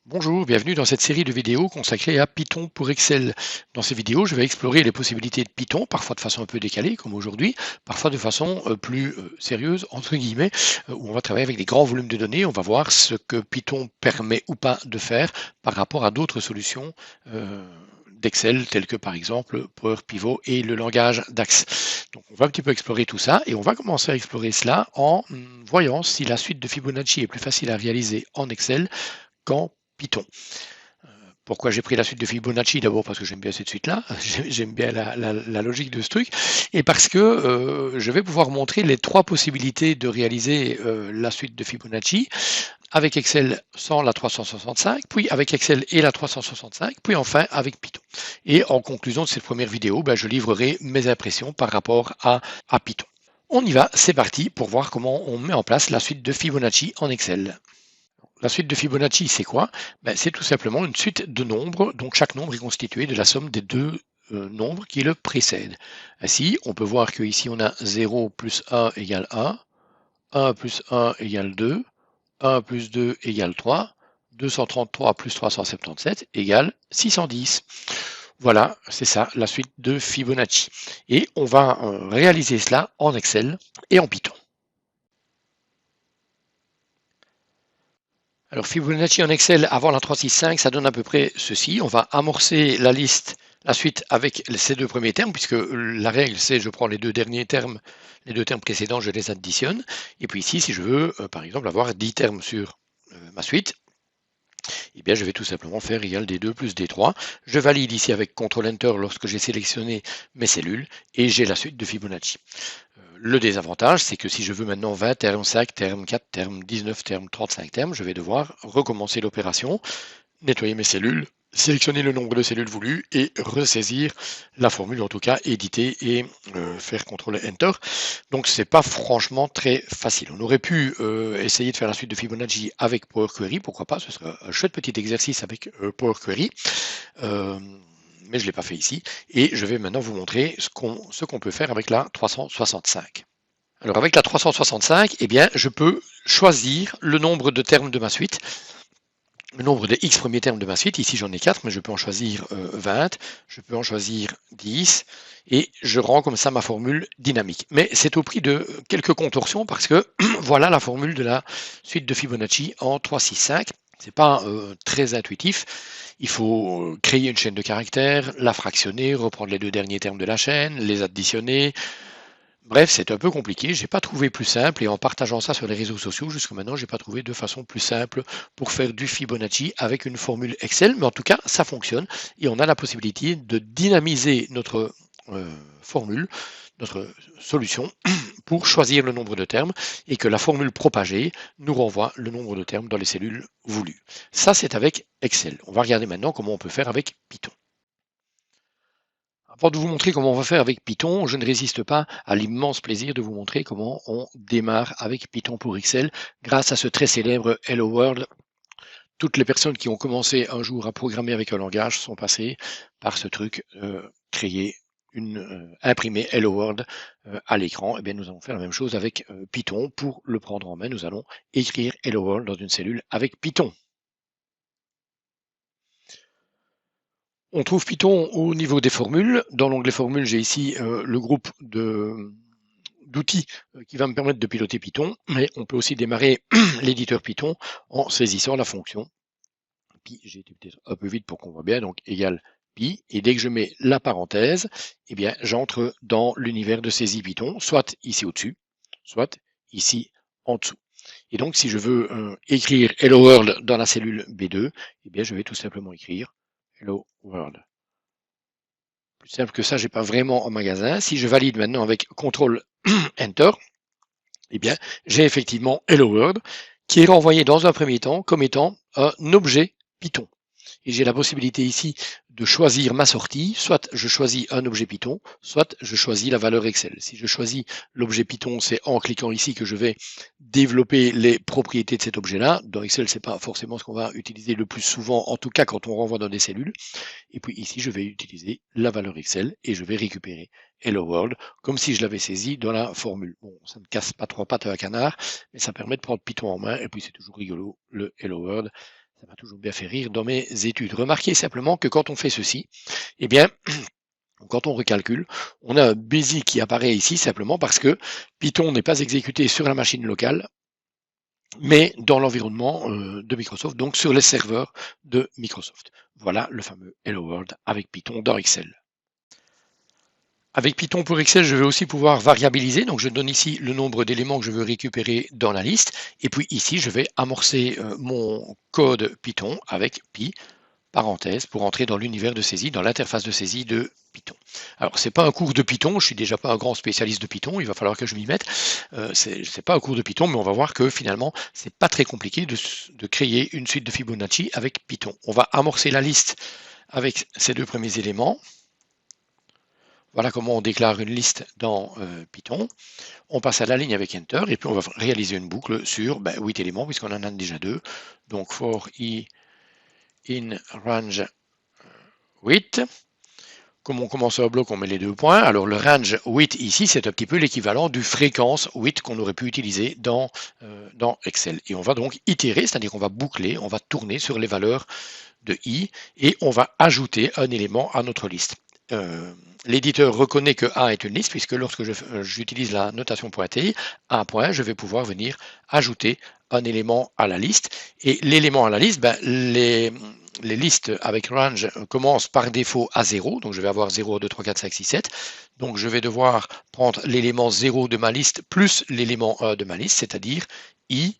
Bonjour, bienvenue dans cette série de vidéos consacrée à Python pour Excel. Dans ces vidéos, je vais explorer les possibilités de Python, parfois de façon un peu décalée, comme aujourd'hui, parfois de façon plus sérieuse, entre guillemets, où on va travailler avec des grands volumes de données. On va voir ce que Python permet ou pas de faire par rapport à d'autres solutions d'Excel, telles que par exemple Power Pivot et le langage DAX. Donc on va un petit peu explorer tout ça et on va commencer à explorer cela en voyant si la suite de Fibonacci est plus facile à réaliser en Excel qu'en Python. Pourquoi j'ai pris la suite de Fibonacci? D'abord parce que j'aime bien cette suite-là, j'aime bien la logique de ce truc, et parce que je vais pouvoir montrer les trois possibilités de réaliser la suite de Fibonacci avec Excel sans la 365, puis avec Excel et la 365, puis enfin avec Python. Et en conclusion de cette première vidéo, je livrerai mes impressions par rapport à Python. On y va, c'est parti pour voir comment on met en place la suite de Fibonacci en Excel. La suite de Fibonacci, c'est quoi? C'est tout simplement une suite de nombres, donc chaque nombre est constitué de la somme des deux nombres qui le précèdent. Ainsi, on peut voir qu'ici on a 0 plus 1 égale 1 plus 1 égale 2, 1 plus 2 égale 3, 233 plus 377 égale 610. Voilà, c'est ça, la suite de Fibonacci. Et on va réaliser cela en Excel et en Python. Alors Fibonacci en Excel avant la 365, ça donne à peu près ceci. On va amorcer la liste, la suite avec ces deux premiers termes, puisque la règle c'est je prends les deux derniers termes, les deux termes précédents, je les additionne. Et puis ici, si je veux, par exemple, avoir 10 termes sur ma suite, eh bien, je vais tout simplement faire égal D2 plus D3. Je valide ici avec CTRL Enter lorsque j'ai sélectionné mes cellules et j'ai la suite de Fibonacci. Le désavantage, c'est que si je veux maintenant 20 termes, 5 termes, 4 termes, 19 termes, 35 termes, je vais devoir recommencer l'opération, nettoyer mes cellules, sélectionner le nombre de cellules voulues et ressaisir la formule, en tout cas éditer et faire CTRL Enter. Donc c'est pas franchement très facile. On aurait pu essayer de faire la suite de Fibonacci avec Power Query, pourquoi pas, ce serait un chouette petit exercice avec Power Query. Mais je ne l'ai pas fait ici. Et je vais maintenant vous montrer ce qu'on peut faire avec la 365. Alors avec la 365, eh bien, je peux choisir le nombre de termes de ma suite, le nombre de x premiers termes de ma suite. Ici, j'en ai 4, mais je peux en choisir 20, je peux en choisir 10, et je rends comme ça ma formule dynamique. Mais c'est au prix de quelques contorsions, parce que voilà la formule de la suite de Fibonacci en 365. C'est pas très intuitif. Il faut créer une chaîne de caractères, la fractionner, reprendre les deux derniers termes de la chaîne, les additionner. Bref, c'est un peu compliqué. J'ai pas trouvé plus simple et en partageant ça sur les réseaux sociaux, jusqu'à maintenant, j'ai pas trouvé de façon plus simple pour faire du Fibonacci avec une formule Excel. Mais en tout cas, ça fonctionne et on a la possibilité de dynamiser notre formule, notre solution pour choisir le nombre de termes et que la formule propagée nous renvoie le nombre de termes dans les cellules voulues. Ça, c'est avec Excel. On va regarder maintenant comment on peut faire avec Python. Avant de vous montrer comment on va faire avec Python, je ne résiste pas à l'immense plaisir de vous montrer comment on démarre avec Python pour Excel grâce à ce très célèbre Hello World. Toutes les personnes qui ont commencé un jour à programmer avec un langage sont passées par ce truc créer imprimer Hello World à l'écran. Et bien, nous allons faire la même chose avec Python. Pour le prendre en main, nous allons écrire Hello World dans une cellule avec Python. On trouve Python au niveau des formules. Dans l'onglet formules, j'ai ici le groupe d'outils qui va me permettre de piloter Python, mais on peut aussi démarrer l'éditeur Python en saisissant la fonction pi. J'ai été peut-être un peu vite pour qu'on voit bien, donc égal pi, et dès que je mets la parenthèse, eh bien j'entre dans l'univers de saisie Python, soit ici au-dessus, soit ici en dessous. Et donc si je veux écrire Hello World dans la cellule B2, eh bien je vais tout simplement écrire Hello World. Plus simple que ça, j'ai pas vraiment en magasin. Si je valide maintenant avec CTRL Enter, eh bien, j'ai effectivement Hello World qui est renvoyé dans un premier temps comme étant un objet Python. Et j'ai la possibilité ici de choisir ma sortie, soit je choisis un objet Python, soit je choisis la valeur Excel. Si je choisis l'objet Python, c'est en cliquant ici que je vais développer les propriétés de cet objet-là. Dans Excel, c'est pas forcément ce qu'on va utiliser le plus souvent, en tout cas quand on renvoie dans des cellules. Et puis ici, je vais utiliser la valeur Excel et je vais récupérer Hello World, comme si je l'avais saisi dans la formule. Bon, ça ne casse pas trois pattes à un canard, mais ça permet de prendre Python en main, et puis c'est toujours rigolo, le Hello World. Ça m'a toujours bien fait rire dans mes études. Remarquez simplement que quand on fait ceci, eh bien, quand on recalcule, on a un busy qui apparaît ici simplement parce que Python n'est pas exécuté sur la machine locale, mais dans l'environnement de Microsoft, donc sur les serveurs de Microsoft. Voilà le fameux Hello World avec Python dans Excel. Avec Python pour Excel, je vais aussi pouvoir variabiliser. Donc, je donne ici le nombre d'éléments que je veux récupérer dans la liste. Et puis ici, je vais amorcer mon code Python avec pi, parenthèse, pour entrer dans l'univers de saisie, dans l'interface de saisie de Python. Alors, c'est pas un cours de Python. Je suis déjà pas un grand spécialiste de Python. Il va falloir que je m'y mette. C'est pas un cours de Python, mais on va voir que finalement, c'est pas très compliqué de créer une suite de Fibonacci avec Python. On va amorcer la liste avec ces deux premiers éléments. Voilà comment on déclare une liste dans Python. On passe à la ligne avec Enter et puis on va réaliser une boucle sur 8 éléments puisqu'on en a déjà 2. Donc for i in range 8. Comme on commence un bloc, on met les 2 points. Alors le range 8 ici, c'est un petit peu l'équivalent du fréquence 8 qu'on aurait pu utiliser dans Excel. Et on va donc itérer, c'est-à-dire qu'on va boucler, on va tourner sur les valeurs de i et on va ajouter un élément à notre liste. L'éditeur reconnaît que A est une liste puisque lorsque j'utilise la notation .ti, A point, je vais pouvoir venir ajouter un élément à la liste. Et l'élément à la liste, les listes avec range commencent par défaut à 0. Donc je vais avoir 0, 2, 3, 4, 5, 6, 7. Donc je vais devoir prendre l'élément 0 de ma liste plus l'élément 1 de ma liste, c'est-à-dire i,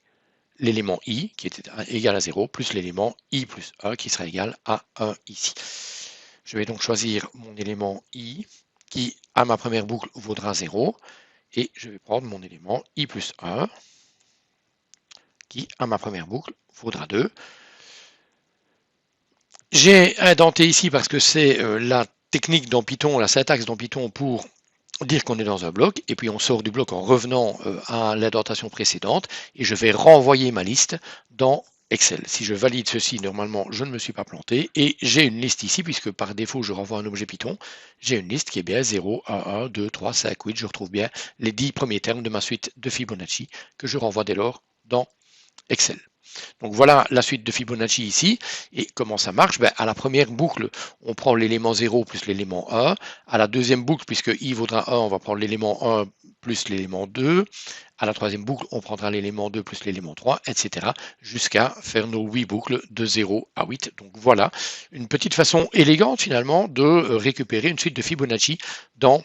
l'élément i qui est égal à 0 plus l'élément i plus 1 qui sera égal à 1 ici. Je vais donc choisir mon élément i qui, à ma première boucle, vaudra 0. Et je vais prendre mon élément i plus 1 qui, à ma première boucle, vaudra 2. J'ai indenté ici parce que c'est la technique dans Python, la syntaxe dans Python pour dire qu'on est dans un bloc. Et puis on sort du bloc en revenant à l'indentation précédente. Et je vais renvoyer ma liste dans Excel. Si je valide ceci, normalement, je ne me suis pas planté. Et j'ai une liste ici, puisque par défaut, je renvoie un objet Python. J'ai une liste qui est bien 0, 1, 1, 2, 3, 5, 8. Je retrouve bien les 10 premiers termes de ma suite de Fibonacci que je renvoie dès lors dans Excel. Donc voilà la suite de Fibonacci ici. Et comment ça marche? À la première boucle, on prend l'élément 0 plus l'élément 1. À la deuxième boucle, puisque i vaudra 1, on va prendre l'élément 1 plus l'élément 2. À la troisième boucle, on prendra l'élément 2 plus l'élément 3, etc. jusqu'à faire nos 8 boucles de 0 à 8. Donc voilà une petite façon élégante finalement de récupérer une suite de Fibonacci dans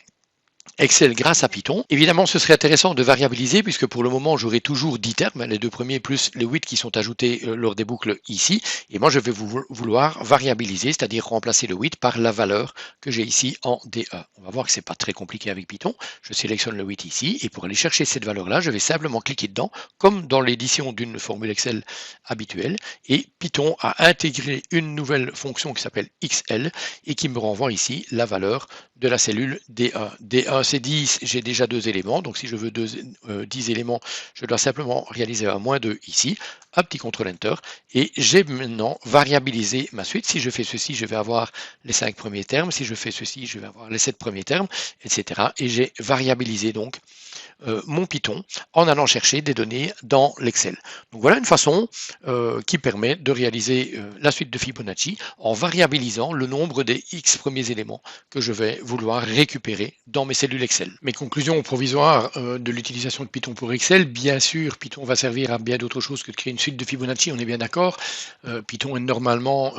Excel grâce à Python. Évidemment, ce serait intéressant de variabiliser puisque pour le moment, j'aurai toujours 10 termes, les deux premiers plus les 8 qui sont ajoutés lors des boucles ici. Et moi, je vais vouloir variabiliser, c'est-à-dire remplacer le 8 par la valeur que j'ai ici en D1. On va voir que c'est pas très compliqué avec Python. Je sélectionne le 8 ici et pour aller chercher cette valeur-là, je vais simplement cliquer dedans comme dans l'édition d'une formule Excel habituelle. Et Python a intégré une nouvelle fonction qui s'appelle XL et qui me renvoie ici la valeur de la cellule D1. D1 c'est 10, j'ai déjà 2 éléments, donc si je veux 10 éléments, je dois simplement réaliser un moins 2 ici, un petit CTRL Enter, et j'ai maintenant variabilisé ma suite. Si je fais ceci, je vais avoir les 5 premiers termes, si je fais ceci, je vais avoir les 7 premiers termes, etc. Et j'ai variabilisé donc mon Python en allant chercher des données dans l'Excel. Donc voilà une façon qui permet de réaliser la suite de Fibonacci en variabilisant le nombre des X premiers éléments que je vais vouloir récupérer dans mes cellules Excel. Mes conclusions provisoires de l'utilisation de Python pour Excel, bien sûr, Python va servir à bien d'autres choses que de créer une suite de Fibonacci, on est bien d'accord. Python est normalement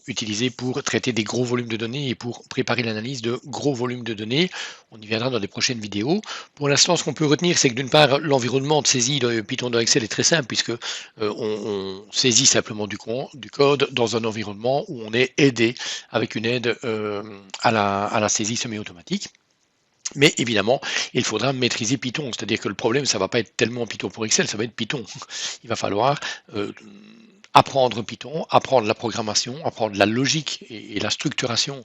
utilisé pour traiter des gros volumes de données et pour préparer l'analyse de gros volumes de données. On y viendra dans des prochaines vidéos. Pour l'instant, ce qu'on peut retenir, c'est que d'une part, l'environnement de saisie de Python dans Excel est très simple puisque on saisit simplement du code dans un environnement où on est aidé avec une aide à la saisie semi-automatique. Mais évidemment, il faudra maîtriser Python, c'est-à-dire que le problème, ça ne va pas être tellement Python pour Excel, ça va être Python. Il va falloir apprendre Python, apprendre la programmation, apprendre la logique et la structuration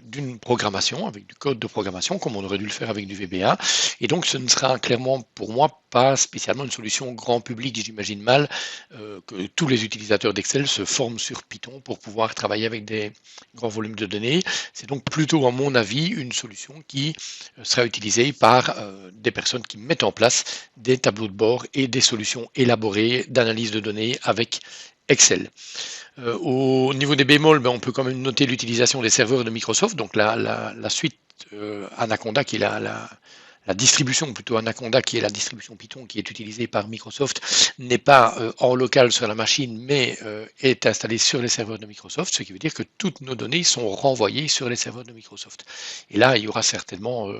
d'une programmation avec du code de programmation comme on aurait dû le faire avec du VBA. Et donc ce ne sera clairement pour moi pas spécialement une solution grand public, j'imagine mal que tous les utilisateurs d'Excel se forment sur Python pour pouvoir travailler avec des grands volumes de données. C'est donc plutôt, à mon avis, une solution qui sera utilisée par des personnes qui mettent en place des tableaux de bord et des solutions élaborées d'analyse de données avec Excel. Au niveau des bémols, on peut quand même noter l'utilisation des serveurs de Microsoft, donc la suite Anaconda qui est la distribution, plutôt Anaconda qui est la distribution Python qui est utilisée par Microsoft, n'est pas en local sur la machine, mais est installée sur les serveurs de Microsoft, ce qui veut dire que toutes nos données sont renvoyées sur les serveurs de Microsoft. Et là, il y aura certainement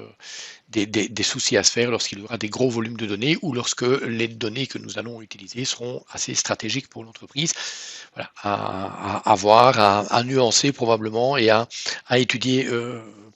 des soucis à se faire lorsqu'il y aura des gros volumes de données ou lorsque les données que nous allons utiliser seront assez stratégiques pour l'entreprise. Voilà, à voir, à nuancer probablement et à étudier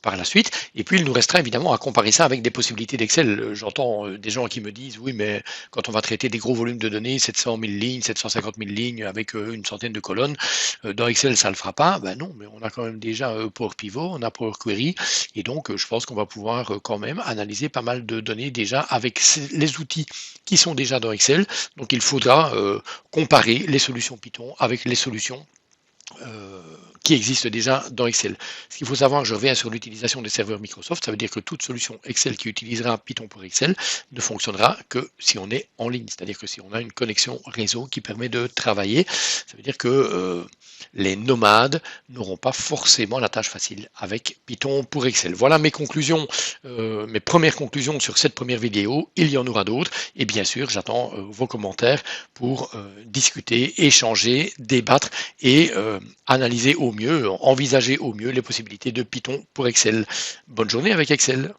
par la suite. Et puis, il nous restera évidemment à comparer ça avec des possibilités d'Excel. J'entends des gens qui me disent, oui, mais quand on va traiter des gros volumes de données, 700 000 lignes, 750 000 lignes avec une centaine de colonnes, dans Excel, ça ne le fera pas. Ben non, mais on a quand même déjà Power Pivot, on a Power Query, et donc je pense qu'on va pouvoir quand même analyser pas mal de données déjà avec les outils qui sont déjà dans Excel. Donc, il faudra comparer les solutions Python avec les solutions qui existent déjà dans Excel. Ce qu'il faut savoir, je reviens sur l'utilisation des serveurs Microsoft, ça veut dire que toute solution Excel qui utilisera Python pour Excel ne fonctionnera que si on est en ligne, c'est-à-dire que si on a une connexion réseau qui permet de travailler, ça veut dire que les nomades n'auront pas forcément la tâche facile avec Python pour Excel. Voilà mes conclusions, mes premières conclusions sur cette première vidéo. Il y en aura d'autres et bien sûr, j'attends vos commentaires pour discuter, échanger, débattre et analyser au mieux, envisager au mieux les possibilités de Python pour Excel. Bonne journée avec Excel.